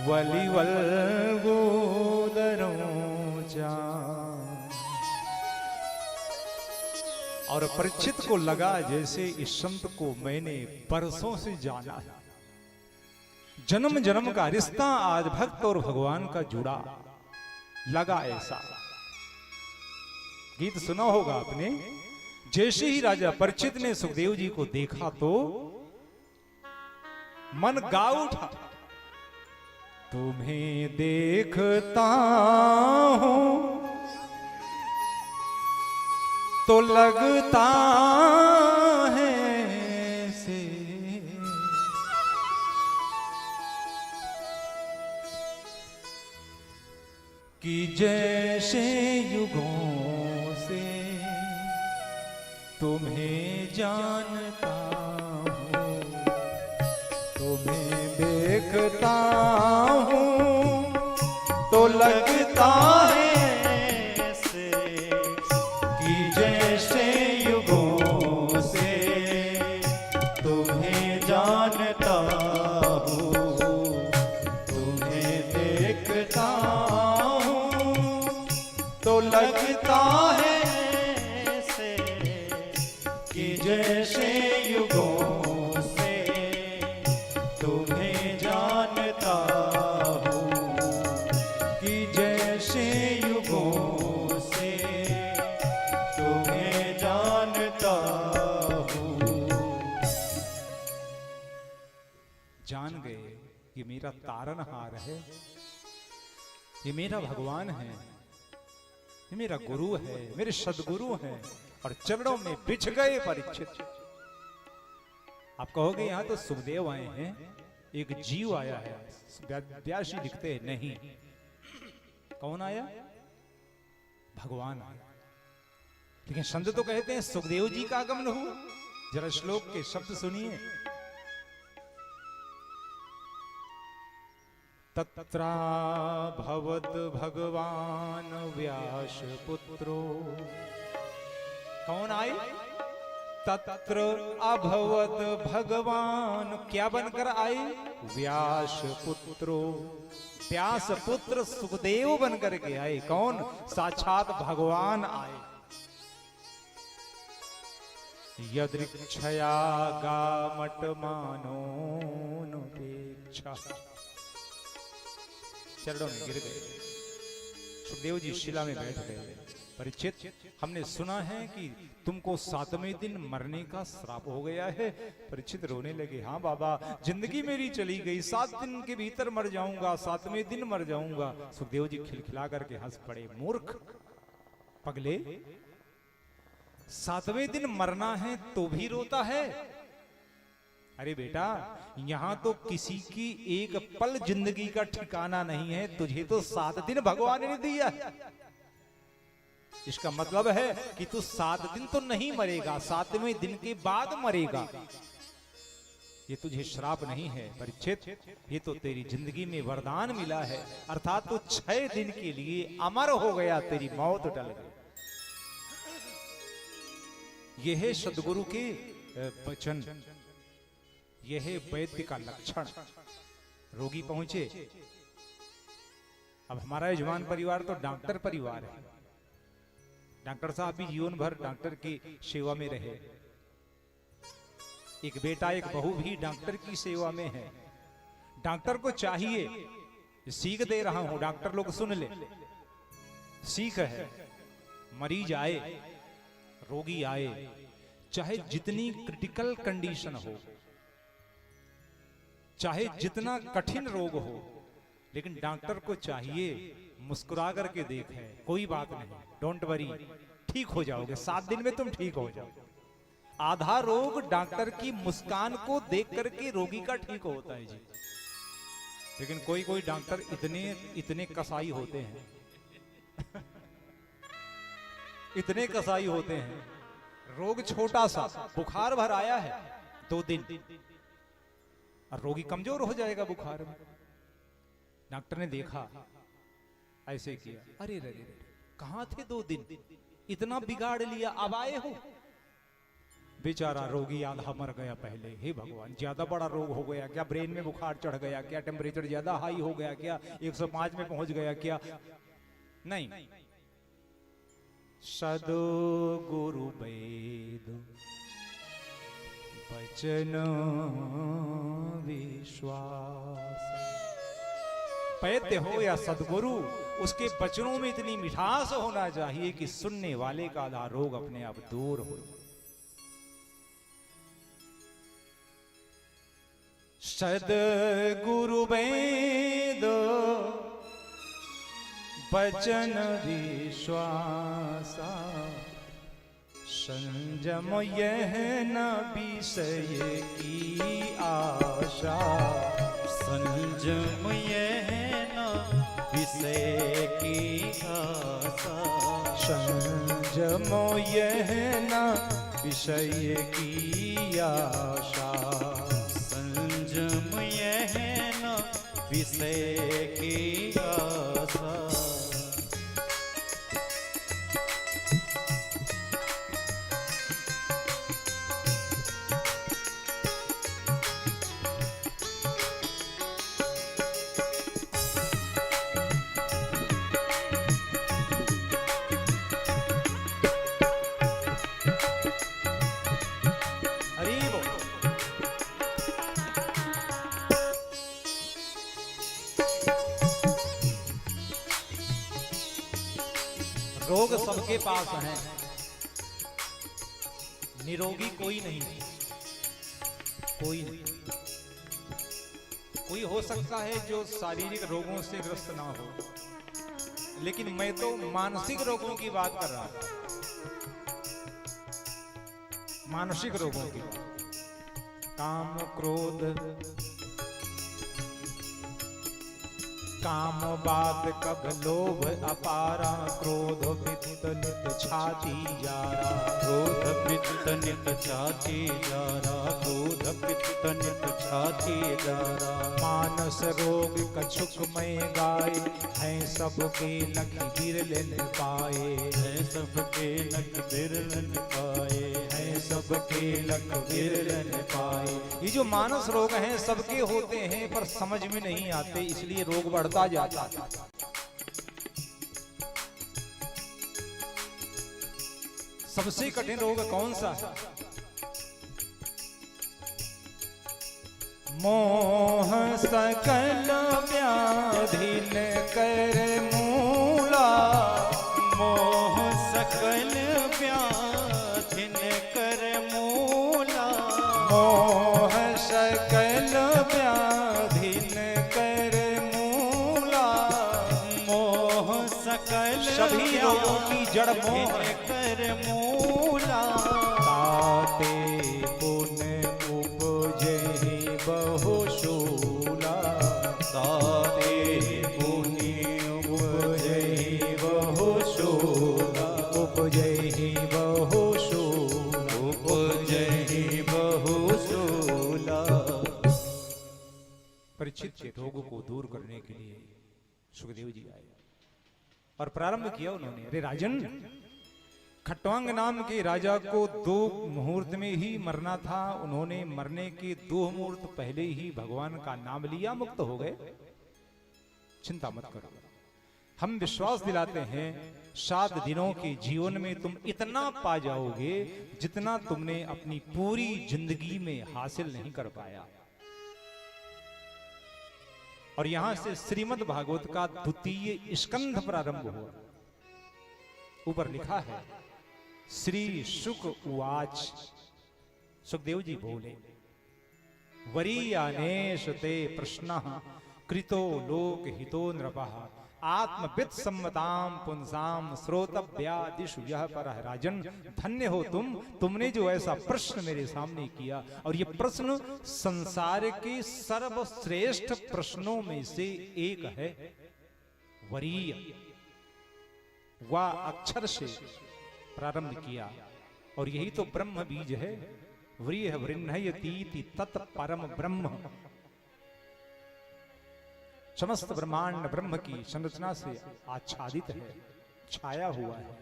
वलिवल गोदरों जा। और परीक्षित को लगा जैसे इस संत को मैंने बरसों से जाना है, जन्म जन्म का रिश्ता आज भक्त और भगवान का जुड़ा, लगा ऐसा। गीत सुना होगा आपने। जैसे ही राजा परीक्षित ने सुखदेव जी को देखा तो मन गा उठा, तुम्हें देखता हूं तो लगता है से कि जैसे युगों से तुम्हें जानता हूँ, तुम्हें देखता हूँ तो लगता है लगता है से कि जैसे युगों से तुम्हें जानता हूँ, कि जैसे युगों से तुम्हें जानता हूँ। जान गए कि मेरा तारनहार है, ये मेरा भगवान है, ये मेरा गुरु है, मेरे सदगुरु हैं, और चरणों में बिछ गए परीक्षित। आप कहोगे यहां तो सुखदेव आए हैं, एक जीव आया है। व्यास जी लिखते हैं नहीं, कौन आया? भगवान आया। लेकिन संत तो कहते हैं सुखदेव जी का आगमन हुआ। जरा श्लोक के शब्द सुनिए। तत्रा भवद भगवान व्यास पुत्रो। कौन आए? तत्र अभवद भगवान, क्या बनकर आए? व्यास पुत्रो, व्यास पुत्र सुखदेव बनकर के आए। कौन? साक्षात भगवान आए। यदृक्षया गामट मानोनुपेक्षा, चरणों में गिर गए। सुखदेव जी शिला में बैठ गए। परीक्षित, हमने सुना है कि तुमको 7वें दिन मरने का श्राप हो गया है। परीक्षित रोने लगे। हाँ बाबा, जिंदगी मेरी चली गई, 7 दिन के भीतर मर जाऊंगा, 7वें दिन मर जाऊंगा। सुखदेव जी खिलखिला करके हंस पड़े। मूर्ख पगले, 7वें दिन मरना है तो भी रोता है? अरे बेटा, यहां तो किसी की एक पल जिंदगी का ठिकाना नहीं है, तुझे तो 7 दिन भगवान ने दिया। इसका मतलब है कि तू 7 दिन तो नहीं मरेगा, 7वें दिन के बाद मरेगा। ये तुझे श्राप नहीं है परीक्षित, ये तो तेरी जिंदगी में वरदान मिला है। अर्थात तू 6 दिन के लिए अमर हो गया, तेरी मौत टल गई। यह है सदगुरु के वचन, यह है वैद्य का लक्षण। रोगी पहुंचे। अब हमारा यजमान परिवार तो डॉक्टर परिवार है। डॉक्टर साहब भी जीवन भर डॉक्टर की सेवा में रहे। एक बेटा एक बहू भी डॉक्टर की सेवा में है। डॉक्टर को चाहिए, सीख दे रहा हूं, डॉक्टर लोग सुन ले, सीख है, मरीज आए, रोगी आए, चाहे जितनी क्रिटिकल कंडीशन हो, चाहे जितना कठिन रोग हो, लेकिन डॉक्टर को चाहिए मुस्कुरा करके देखे, कोई बात नहीं, डोंट वरी, ठीक हो जाओगे, 7 दिन में तुम ठीक हो जाओ। आधा रोग डॉक्टर की मुस्कान को देख करके रोगी का ठीक होता है जी। लेकिन कोई कोई डॉक्टर इतने कसाई होते हैं इतने कसाई होते हैं। रोग छोटा सा, बुखार भर आया है 2 दिन, और रोगी कमजोर हो जाएगा बुखार में। डॉक्टर ने देखा, ऐसे किया, अरे रे कहां थे 2 दिन, इतना बिगाड़ लिया, अब आए हो। बेचारा रोगी आधा मर गया पहले। हे भगवान, ज्यादा बड़ा रोग हो गया क्या? ब्रेन में बुखार चढ़ गया क्या? टेम्परेचर ज्यादा हाई हो गया क्या? 105 में पहुंच गया क्या? नहीं। सद्गुरु वेद वचन विश्वास। वैद्य हो या सद्गुरु, उसके वचनों में इतनी मिठास होना चाहिए कि सुनने वाले का आधा रोग अपने आप दूर हो। सद्गुरु वेद वचन विश्वासा, संयम यह न विषय की आशा। संयम यह न विषय की आशा। संयम यह न विषय की आशा। संयम यह न विषय की आशा। रोग सबके पास हैं, निरोगी कोई नहीं। कोई नहीं। कोई हो सकता है जो शारीरिक रोगों से ग्रस्त ना हो, लेकिन मैं तो मानसिक रोगों की बात कर रहा था। मानसिक रोगों की। काम क्रोध काम बात कब लोभ अपारा। क्रोध पित्त नित छाती जारा। क्रोध पित्त नित छाती जारा। क्रोध पित्त नित छाती जारा। मानस रोग कछुक में गाय, है सबके लख बिरलन पाए। है सबके लख बिरलन पाए। है सबके लख बिरलन पाए। ये जो मानस रोग हैं सबके होते हैं, पर समझ में नहीं आते, इसलिए रोग बढ़ता जाता है। सबसे कठिन रोग कौन सा है? मोह सकल व्याधिन कर मूला। मोह सकल व्याधिन कर मूला। मोह सकल व्याधिन कर मूला। मोह सकल सभी रोगों की जड़ मोह है। कर मूला। ताते पुन उपजहि बहुशूला। ताते पुनि उपजहि बहुशूला। उपजहि बहुशूला। उपजहि बहुशूला। परीक्षित के रोग को दूर करने के लिए सुखदेव जी आए और प्रारंभ किया उन्होंने। अरे राजन, खट्वांग नाम के राजा को 2 मुहूर्त में ही मरना था। उन्होंने मरने के 2 मुहूर्त पहले ही भगवान का नाम लिया, मुक्त हो गए। चिंता मत करो, हम विश्वास दिलाते हैं 7 दिनों के जीवन में तुम इतना पा जाओगे जितना तुमने अपनी पूरी जिंदगी में हासिल नहीं कर पाया। और यहां से श्रीमद् भागवत का 2 स्कंध प्रारंभ हुआ। ऊपर लिखा है, श्री शुक उवाच। सुखदेव जी बोले, वरीयानेश ते प्रश्नः कृतो लोक हितो नृपः। आत्मविद सम्मताम पुंसाम श्रोतव्यादिषु यः परः। राजन, धन्य हो तुमने जो ऐसा प्रश्न मेरे सामने किया। और ये प्रश्न संसार के सर्वश्रेष्ठ प्रश्नों में से एक है। वरीय वा अक्षर से प्रारंभ किया, और यही तो ब्रह्म बीज है। व्रीह वृन्हयतीति तत् परम ब्रह्म। समस्त ब्रह्मांड ब्रह्म की संरचना से आच्छादित है, छाया हुआ है।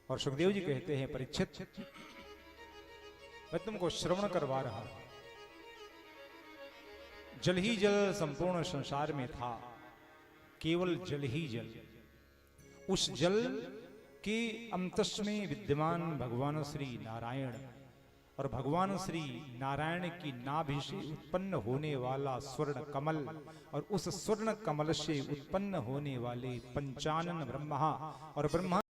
और सुखदेव जी कहते हैं, परीक्षित, मैं तुमको श्रवण करवा रहा हूं। जल ही जल संपूर्ण संसार में था, केवल जल ही जल। उस जल के अंतस में विद्यमान भगवान श्री नारायण और भगवान श्री नारायण की नाभि से उत्पन्न होने वाला स्वर्ण कमल और उस स्वर्ण कमल से उत्पन्न होने वाले पंचानन ब्रह्मा और ब्रह्मा